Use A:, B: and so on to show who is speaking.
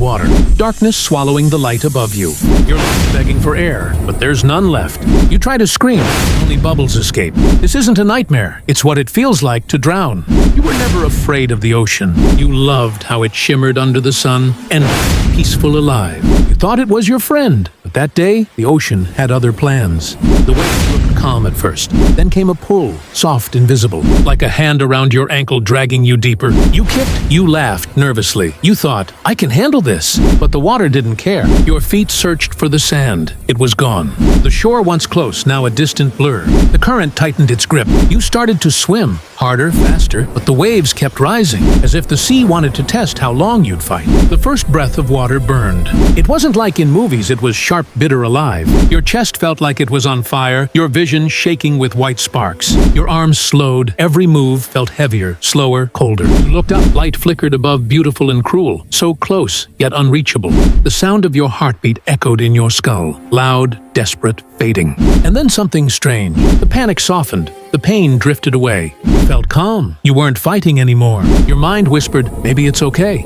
A: water. Darkness swallowing the light above you. You're left begging for air, but there's none left. You try to scream, only bubbles escape. This isn't a nightmare. It's what it feels like to drown. You were never afraid of the ocean. You loved how it shimmered under the sun, endless, peaceful, alive. You thought it was your friend. But that day, the ocean had other plans. The waves looked calm at first. Then came a pull, soft, invisible, like a hand around your ankle dragging you deeper. You kicked, you laughed nervously. You thought, I can handle this. But the water didn't care. Your feet searched for the sand. It was gone. The shore once close, now a distant blur. The current tightened its grip. You started to swim, harder, faster, but the waves kept rising, as if the sea wanted to test how long you'd fight. The first breath of water burned. It wasn't like in movies, it was sharp, bitter, alive. Your chest felt like it was on fire, your vision shaking with white sparks. Your arms slowed, every move felt heavier, slower, colder. You looked up, light flickered above, beautiful and cruel, so close, yet unreachable. The sound of your heartbeat echoed in your skull, loud, desperate, fading. And then something strange. The panic softened. The pain drifted away. You felt calm. You weren't fighting anymore. Your mind whispered, maybe it's okay.